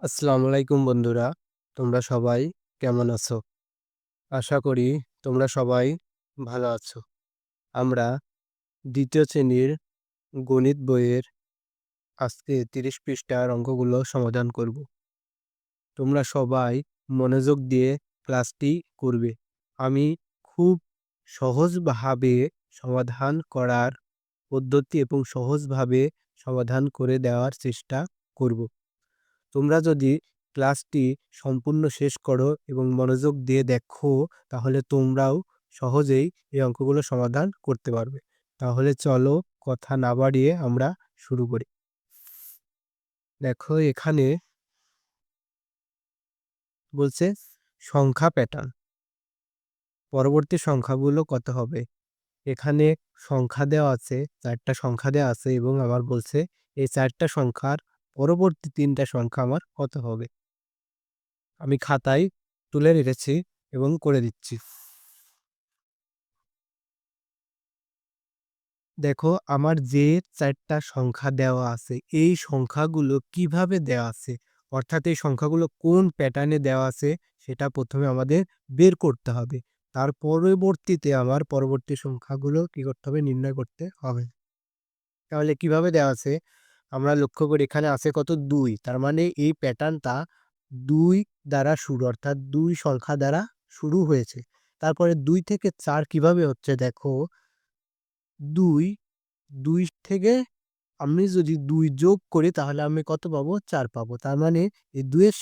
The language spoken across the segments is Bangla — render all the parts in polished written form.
আসসালামু আলাইকুম বন্ধুরা। তোমরা সবাই কেমন আছো? আশা করি তোমরা সবাই ভালো আছো। আমরা ২য় শ্রেণীর গণিত বইয়ের আজকে ৩০ পৃষ্ঠার অঙ্কগুলো সমাধান করব। তোমরা সবাই মনোযোগ দিয়ে ক্লাসটি করবে। আমি খুব সহজভাবে সমাধান করার পদ্ধতি এবং সহজভাবে সমাধান করে দেওয়ার চেষ্টা করব। তোমরা যদি ক্লাসটি সম্পূর্ণ শেষ করো এবং মনোযোগ দিয়ে দেখো, তাহলে তোমরাও সহজেই এই অঙ্কগুলো সমাধান করতে পারবে। তাহলে চলো কথা না বাড়িয়ে আমরা শুরু করি। দেখো এখানে বলছে সংখ্যা প্যাটার্ন। পরবর্তী সংখ্যাগুলো কত হবে? এখানে সংখ্যা দেওয়া আছে, ৪ টা সংখ্যা দেওয়া আছে এবং আমার বলছে এই ৪ টা সংখ্যার পরবর্তী ৩ টা সংখ্যা আমার কত হবে? আমি খাতায় তুলে রেখেছি এবং করে দিচ্ছি। দেখো আমার যে ৪ টা সংখ্যা দেওয়া আছে, এই সংখ্যাগুলো কিভাবে দেওয়া আছে? অর্থাৎ এই সংখ্যাগুলো কোন প্যাটার্নে দেওয়া আছে সেটা ১ম এ আমাদের বের করতে হবে। তার পরবর্তীতে আমার পরবর্তী সংখ্যাগুলো কি করতে হবে? নির্ণয় করতে হবে। তাহলে কিভাবে দেওয়া আছে? আমরা লক্ষ্য করি এখানে আছে কত? ২। তার মানে এই প্যাটার্নটা ২ দ্বারা শুরু, অর্থাৎ ২ সংখ্যা দ্বারা শুরু হয়েছে। তারপরে ২ থেকে ৪ কিভাবে হচ্ছে দেখো, ২, ২ থেকে আমি যদি ২ যোগ করি তাহলে আমি কত পাবো? ৪ পাবো। তার মানে এই ২ এর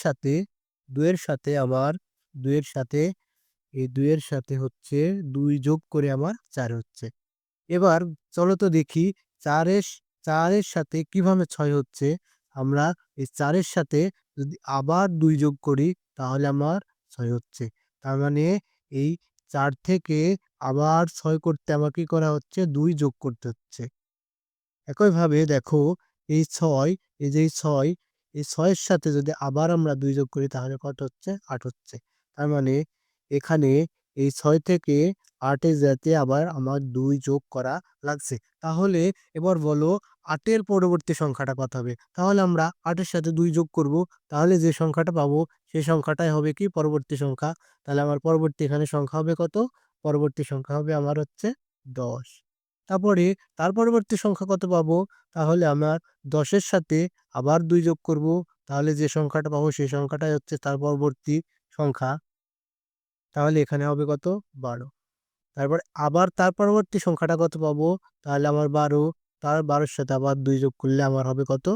সাথে আমার ২ এর সাথে এই ২ এর সাথে হচ্ছে ২ যোগ করে আমার ৪ হচ্ছে। এবার চলো তো দেখি ৪ এর ৪ এর সাথে কিভাবে ৬ হচ্ছে? আমরা এই ৪ এর সাথে যদি আবার ২ যোগ করি তাহলে আমার ৬ হচ্ছে। তার মানে এই ৪ থেকে আবার ৬ করতে আমার কি করা হচ্ছে? ২ যোগ করতে হচ্ছে। একইভাবে দেখো এই ৬, এই যে এই ৬, এই ৬ এর সাথে যদি আবার আমরা ২ যোগ করি তাহলে কত হচ্ছে? ৮ হচ্ছে। তার মানে এখানে এই ৬ থেকে ৮ এ যেতে আবার আমার ২ যোগ করা লাগছে। তাহলে এবার বলো ৮ এর পরবর্তী সংখ্যাটা কত হবে? তাহলে আমরা ৮ এর সাথে ২ যোগ করব। তাহলে যে সংখ্যাটা পাবো সেই সংখ্যাটাই হবে কি? পরবর্তী সংখ্যা। তাহলে আমার পরবর্তী এখানে সংখ্যা হবে কত? পরবর্তী সংখ্যা হবে আমার হচ্ছে ১০। তারপরে তার পরবর্তী সংখ্যা কত পাবো? তাহলে আমার ১০ এর সাথে আবার ২ যোগ করব। তাহলে যে সংখ্যাটা পাবো সেই সংখ্যাটাই হচ্ছে তার পরবর্তী সংখ্যা। তাহলে এখানে হবে কত? ১২। তারপর আবার তার পরবর্তী সংখ্যাটা কত পাবো? তাহলে আমার ১২। তার ১২ র সাথে আবার ২ যোগ করলে আমার হবে কত?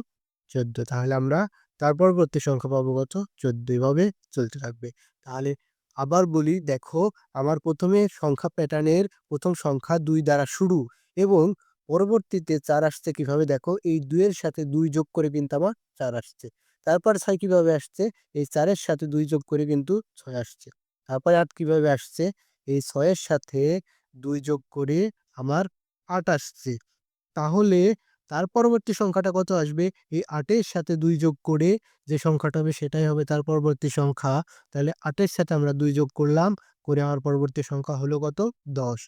১৪। তাহলে আমরা তার পরবর্তী সংখ্যা পাবো কত? ১৪। এভাবে চলতে থাকবে। তাহলে আবার বলি দেখো, আমার ১ম এ সংখ্যা প্যাটার্নের ১ম সংখ্যা ২ দ্বারা শুরু এবং পরবর্তীতে ৪ আসছে কিভাবে দেখো, এই ২ এর সাথে ২ যোগ করে কিন্তু আমার ৪ আসছে। তারপর ৬ কিভাবে আসছে? এই ৪ এর সাথে ২ যোগ করে কিন্তু ৬ আসছে। তারপরে ৮ কিভাবে আসছে? এই ৬ এর সাথে ২ যোগ করে আমার ৮ আসছে। তাহলে তার পরবর্তী সংখ্যাটা কত আসবে? এই ৮ এর সাথে ২ যোগ করে যে সংখ্যাটা হবে সেটাই হবে তার পরবর্তী সংখ্যা। তাহলে ৮ এর সাথে আমরা ২ যোগ করলাম, করে আমার পরবর্তী সংখ্যা হলো কত? ১০।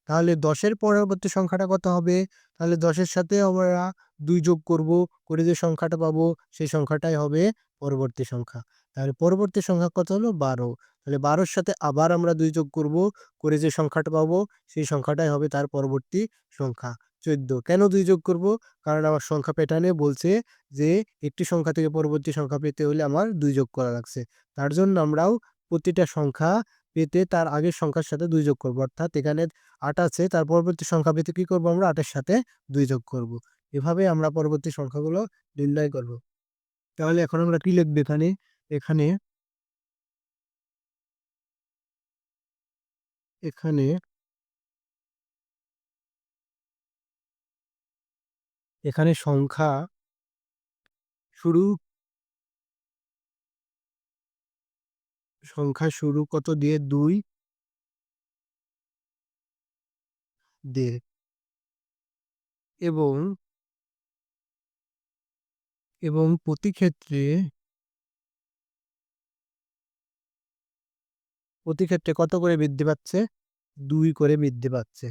তাহলে ১০ এর পরবর্তী সংখ্যাটা কত হবে? তাহলে ১০ এর সাথে আমরা ২ যোগ করব, করে যে সংখ্যাটা পাবো সেই সংখ্যাটাই হবে পরবর্তী সংখ্যা। তাহলে পরবর্তী সংখ্যা কত হলো? ১২। তাহলে ১২ র সাথে আবার আমরা ২ যোগ করব, করে যে সংখ্যাটা পাবো সেই সংখ্যাটাই হবে তার পরবর্তী সংখ্যা। ১৪। কেন ২ যোগ করব? কারণ আমার সংখ্যা প্যাটার্নে বলছে যে একটি সংখ্যা থেকে পরবর্তী সংখ্যা পেতে হলে আমার ২ যোগ করা লাগছে। তার জন্য আমরাও প্রতিটা সংখ্যা পেতে তার আগের সংখ্যার সাথে ২ যোগ করব। অর্থাৎ এখানে ৮ আছে, তার পরবর্তী সংখ্যা পেতে কি করব আমরা? ৮ এর সাথে ২ যোগ করব। এভাবে আমরা পরবর্তী সংখ্যাগুলো নির্ণয় করব। তাহলে এখন আমরা কি লিখব এখানে? এখানে, এখানে, এখানে শুরু সংখ্যা শুরু কত দিয়ে? ২ দিয়ে এবং, প্রতি ক্ষেত্রে, কত করে বৃদ্ধি পাচ্ছে? ২ করে বৃদ্ধি পাচ্ছে।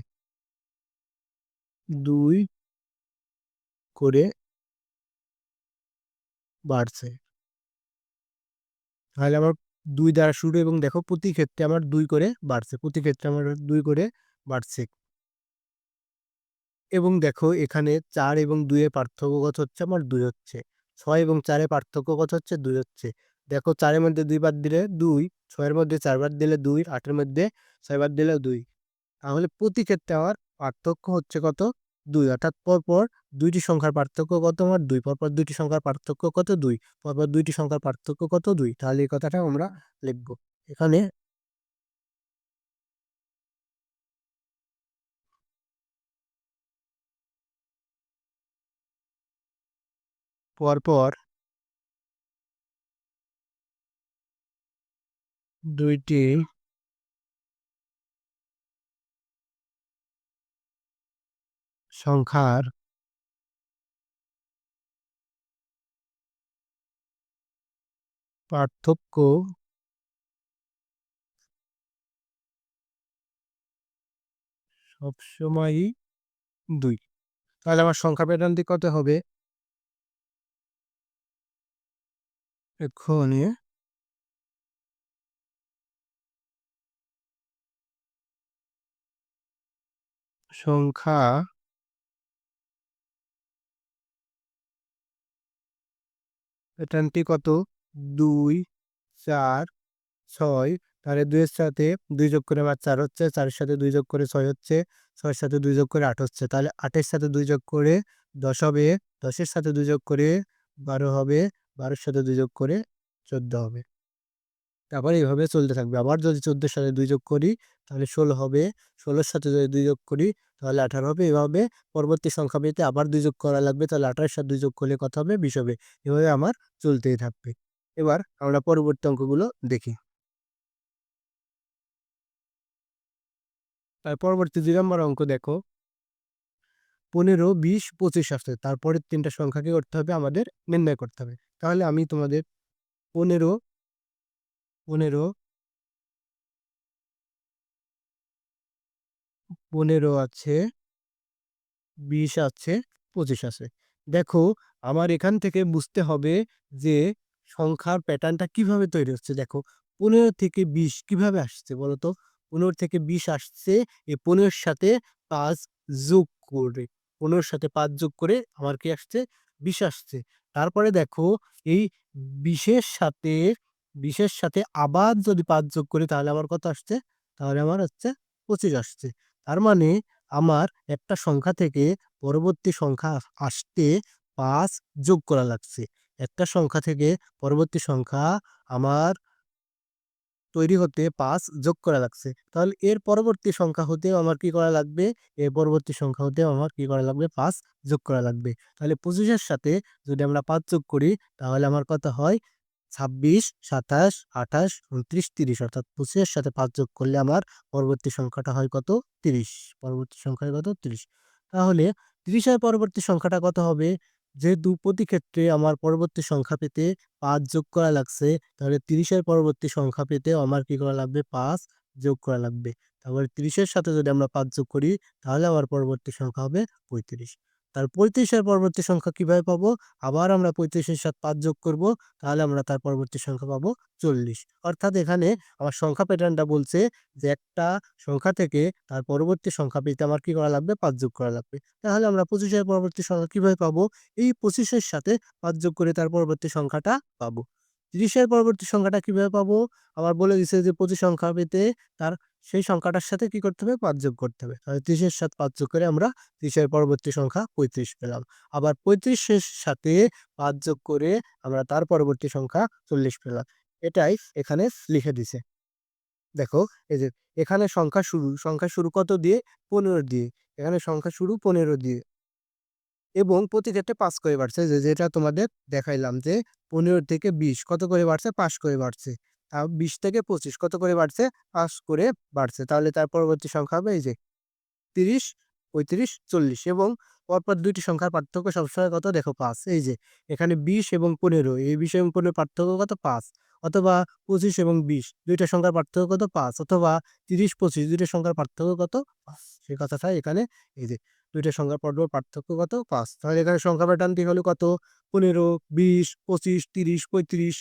২ করে বাড়ছে। তাহলে আমার ২ দ্বারা শুরু এবং দেখো প্রতি ক্ষেত্রে আমার ২ করে বাড়ছে। প্রতি ক্ষেত্রে আমার ২ করে বাড়ছে। এবং দেখো এখানে ৪ এবং ২ এর পার্থক্য কত হচ্ছে? আমার ২ হচ্ছে। ৬ এবং ৪ এর পার্থক্য কত হচ্ছে? ২ হচ্ছে। দেখো ৪ এর মধ্যে ২ বাদ দিলে ২, ৬ এর মধ্যে ৪ বাদ দিলে ২, ৮ এর মধ্যে ৬ বাদ দিলেও ২। তাহলে প্রতি ক্ষেত্রে আমার পার্থক্য হচ্ছে কত? ২, অর্থাৎ পরপর ২ টি সংখ্যার পার্থক্য কত? আমার ২, পরপর ২ টি সংখ্যার পার্থক্য কত? ২, পরপর ২ টি সংখ্যার পার্থক্য কত? ২। তাহলে এই কথাটা আমরা লিখব। এখানে পরপর ২ টি সংখ্যার পার্থক্য সবসময়ই ২। তাহলে আমার সংখ্যা প্যাটার্নটি কত হবে? এক্ষণে সংখ্যা প্যাটার্নটি কত? ২, ৪, ৬, তাহলে ২ এর সাথে ২ যোগ করে আমার ৪ হচ্ছে, ৪ এর সাথে ২ যোগ করে ৬ হচ্ছে, ৬ এর সাথে ২ যোগ করে ৮ হচ্ছে। তাহলে ৮ এর সাথে ২ যোগ করে ১০ হবে, ১০ এর সাথে ২ যোগ করে ১২ হবে, ১২ এর সাথে ২ যোগ করে ১৪ হবে। তারপরে এভাবে চলতে থাকবে। আবার যদি ১৪ এর সাথে ২ যোগ করি তাহলে ১৬ হবে, ১৬ এর সাথে যদি ২ যোগ করি তাহলে ১৮ হবে। এভাবে পরবর্তী সংখ্যা পেতে আবার ২ যোগ করা লাগবে। তাহলে ১৮ এর সাথে ২ যোগ করলে কত হবে? ২০ হবে। এভাবে আমার চলতেই থাকবে। এবার আমরা পরবর্তী অঙ্কগুলো দেখি। পরবর্তী ২ নম্বর অঙ্ক দেখো, ১৫, ২০, ২৫ আসছে। তারপরের ৩ টা সংখ্যা কি করতে হবে? আমাদের নির্ণয় করতে হবে। তাহলে আমি তোমাদের ১৫, ১৫, ১৫ আছে, ২০ আছে, ২৫ আছে। দেখো আমার এখান থেকে বুঝতে হবে যে সংখ্যার প্যাটার্নটা কিভাবে তৈরি হচ্ছে। দেখো ১৫ থেকে ২০ কিভাবে আসছে বলো তো? ১৫ থেকে ২০ আসছে এই ১৫ এর সাথে ৫ যোগ করে। ১৫ এর সাথে ৫ যোগ করে আমার কি আসছে? ২০ আসছে। তারপরে দেখো এই ২০ এর সাথে ২০ এর সাথে আবার যদি ৫ যোগ করি তাহলে আমার কত আসছে? তাহলে আমার হচ্ছে ২৫ আসছে। তার মানে আমার একটা সংখ্যা থেকে পরবর্তী সংখ্যা আসতে ৫ যোগ করা লাগছে। একটা সংখ্যা থেকে পরবর্তী সংখ্যা আমার তৈরি হতে ৫ যোগ করা লাগছে। তাহলে এর পরবর্তী সংখ্যা হতেও আমার কি করা লাগবে? এর পরবর্তী সংখ্যা হতেও আমার কি করা লাগবে? ৫ যোগ করা লাগবে। তাহলে ২৫ এর সাথে যদি আমরা ৫ যোগ করি তাহলে আমার কত হয়? ২৬, ২৭, ২৮, ২৯, ৩০ অর্থাৎ ২৫ এর সাথে ৫ যোগ করলে আমার পরবর্তী সংখ্যাটা হয় কত? ৩০। পরবর্তী সংখ্যা হয় কত? ৩০। তাহলে ৩০ এর পরবর্তী সংখ্যাটা কত হবে? যেহেতু প্রতি ক্ষেত্রে আমার পরবর্তী সংখ্যা পেতে ৫ যোগ করা লাগছে, তাহলে ৩০ এর পরবর্তী সংখ্যা পেতেও আমার কি করা লাগবে? ৫ যোগ করা লাগবে। তারপরে ৩০ এর সাথে যদি আমরা ৫ যোগ করি তাহলে আমার পরবর্তী সংখ্যা হবে ৩৫। তার ৩৫ এর পরবর্তী সংখ্যা কিভাবে পাবো? আবার আমরা ৩৫ এর সাথে ৫ যোগ করব, তাহলে আমরা তার পরবর্তী সংখ্যা পাবো ৪০। অর্থাৎ এখানে আমার সংখ্যা প্যাটার্নটা বলছে যে একটা সংখ্যা থেকে তার পরবর্তী সংখ্যা পেতে আমার কি করা লাগবে? ৫ যোগ করা লাগবে। তাহলে আমরা ২৫ এর পরবর্তী সংখ্যা কিভাবে পাবো? এই ২৫ এর সাথে ৫ যোগ করে তার পরবর্তী সংখ্যাটা পাবো। ৩০ এর পরবর্তী সংখ্যাটা কিভাবে পাবো? আবার বলে দিছে যে প্রতি সংখ্যা পেতে তার সেই সংখ্যাটার সাথে কি করতে হবে? ৫ যোগ করতে হবে। তাহলে ৩০ এর সাথে ৫ যোগ করে আমরা ৩০ এর পরবর্তী সংখ্যা ৩৫ পেলাম। আবার ৩৫ এর সাথে ৫ যোগ করে আমরা তার পরবর্তী সংখ্যা ৪০ পেলাম। এটাই এখানে লিখে দিছে। দেখো এই যে এখানে সংখ্যা শুরু কত দিয়ে? ১৫ দিয়ে। এখানে সংখ্যা শুরু ১৫ দিয়ে। এবং প্রতি ক্ষেত্রে ৫ করে বাড়ছে যেটা তোমাদের দেখাইলাম যে ১৫ থেকে ২০ কত করে বাড়ছে? ৫ করে বাড়ছে। ২০ থেকে ২৫ কত করে বাড়ছে? ৫ করে বাড়ছে। তাহলে তার পরবর্তী সংখ্যা হবে এই যে ৩০, ৩৫, ৪০ এবং পরপর ২ টি সংখ্যার পার্থক্য সবসময় কত? দেখো ৫। এই যে এখানে ২০ এবং ১৫ এই ২০ এবং ১৫ পার্থক্য কত? ৫ অথবা ২৫ এবং ২০ ২ টা সংখ্যার পার্থক্য কত? ৫ অথবা ৩০, ২৫ ২ টা সংখ্যার পার্থক্য কত? ৫ সেই কথাটাই এখানে এই যে ২ টা সংখ্যার পরপর পার্থক্য কত? ৫ তাহলে এখানে সংখ্যা প্যাটার্নটি হলো কত? ১৫, ২০, ২৫, ৩০, ৩৫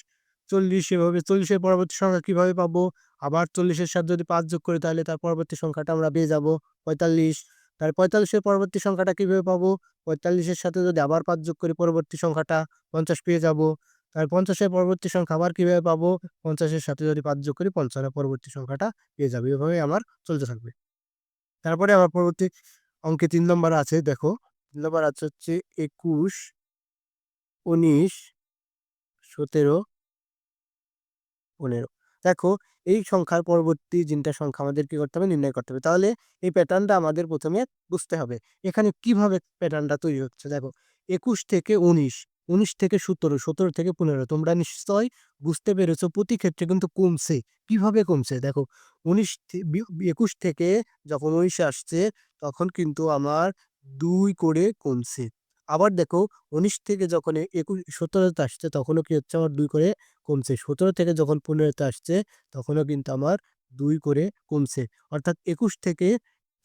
40 এভাবে 40 এর পরবর্তী সংখ্যা কিভাবে পাবো? আবার 40 এর সাথে যদি 5 যোগ করি তাহলে তার পরবর্তী সংখ্যাটা আমরা পেয়ে যাবো 45। তাহলে 45 এর পরবর্তী সংখ্যাটা কিভাবে পাবো? 45 এর সাথে যদি আবার 5 যোগ করি পরবর্তী সংখ্যাটা 50 পেয়ে যাবো। তাহলে 50 এর পরবর্তী সংখ্যা আবার কিভাবে পাবো? 50 এর সাথে যদি 5 যোগ করি 55 এর পরবর্তী সংখ্যাটা পেয়ে যাবো। এভাবেই আমার চলতে থাকবে। তারপরে আমার পরবর্তী অঙ্কে ৩ নম্বর আছে দেখো। ৩ নম্বর আছে হচ্ছে 21, 19, 17, 15। দেখো এই সংখ্যার পরবর্তী ৩ টা সংখ্যা আমাদের কি করতে হবে? নির্ণয় করতে হবে। তাহলে এই প্যাটার্নটা আমাদের ১ম এ বুঝতে হবে। এখানে কিভাবে প্যাটার্নটা তৈরি হচ্ছে দেখো। ২১ থেকে ১৯, ১৯ থেকে ১৭, ১৭ থেকে ১৫ তোমরা নিশ্চয়ই বুঝতে পেরেছো প্রতি ক্ষেত্রে কিন্তু কমছে। কিভাবে কমছে? দেখো ১৯ ২১ থেকে যখন ১৯ এ আসছে তখন কিন্তু আমার ২ করে কমছে। আবার দেখো ১৯ থেকে যখন ১৭ তে আসছে তখনও কি হচ্ছে আমার ২ করে কমছে। ১৭ থেকে যখন ১৫ তে আসছে তখনও কিন্তু আমার ২ করে কমছে। অর্থাৎ ২১ থেকে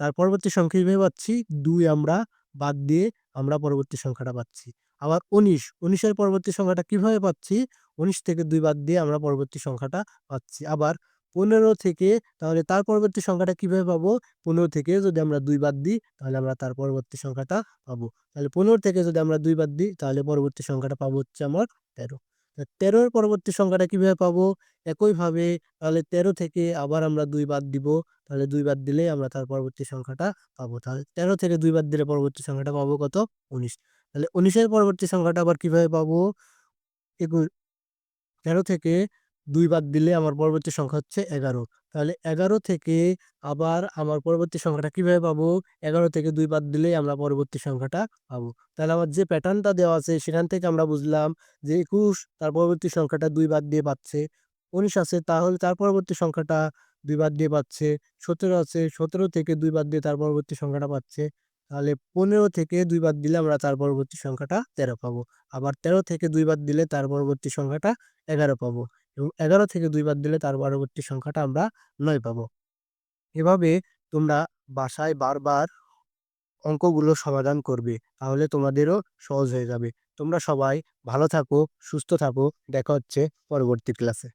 তার পরবর্তী সংখ্যা কিভাবে পাচ্ছি? ২ আমরা বাদ দিয়ে আমরা পরবর্তী সংখ্যাটা পাচ্ছি। আবার ১৯, ১৯ এর পরবর্তী সংখ্যাটা কিভাবে পাচ্ছি? ১৯ থেকে ২ বাদ দিয়ে আমরা পরবর্তী সংখ্যাটা পাচ্ছি। আবার ১৫ থেকে তাহলে তার পরবর্তী সংখ্যাটা কিভাবে পাবো? ১৫ থেকে যদি আমরা ২ বাদ দিই তাহলে আমরা তার পরবর্তী সংখ্যাটা পাবো। তাহলে ১৫ থেকে যদি আমরা ২ বাদ দিই তাহলে পরবর্তী সংখ্যাটা পাবো হচ্ছে আমার ১৩। ১৩ এর পরবর্তী সংখ্যাটা কিভাবে পাবো? একইভাবে তাহলে ১৩ থেকে আবার আমরা ২ বাদ দিব। তাহলে ২ বাদ দিলেই আমরা তার পরবর্তী সংখ্যাটা পাবো। তাহলে ১৩ থেকে ২ বাদ দিলে পরবর্তী সংখ্যাটা পাবো কত? ১৯। তাহলে ১৯ এর পরবর্তী সংখ্যাটা আবার কিভাবে পাবো? একুশ ১৩ থেকে ২ বাদ দিলে আমার পরবর্তী সংখ্যা হচ্ছে ১১। তাহলে ১১ থেকে আবার আমার পরবর্তী সংখ্যাটা কিভাবে পাবো? ১১ থেকে ২ বাদ দিলেই আমরা পরবর্তী সংখ্যাটা পাবো। তাহলে আমার যে প্যাটার্নটা দেওয়া আছে সেখান থেকে আমরা বুঝলাম যে ২১ তার পরবর্তী সংখ্যাটা ২ বাদ দিয়ে পাচ্ছে। ১৯ আছে তাহলে তার পরবর্তী সংখ্যাটা ২ বাদ দিয়ে পাচ্ছে। ১৭ আছে ১৭ থেকে ২ বাদ দিয়ে তার পরবর্তী সংখ্যাটা পাচ্ছে। তাহলে ১৫ থেকে ২ বাদ দিলে আমরা তার পরবর্তী সংখ্যাটা ১৩ পাবো। আবার ১৩ থেকে ২ বাদ দিলে তার পরবর্তী সংখ্যাটা ১১ পাবো এবং ১১ থেকে ২ বাদ দিলে তার পরবর্তী সংখ্যাটা আমরা ৯ পাবো। এভাবে তোমরা বাসায় বারবার অঙ্কগুলো সমাধান করবে। তাহলে তোমাদেরও সহজ হয়ে যাবে। তোমরা সবাই ভালো থাকো, সুস্থ থাকো। দেখা হচ্ছে পরবর্তী ক্লাসে।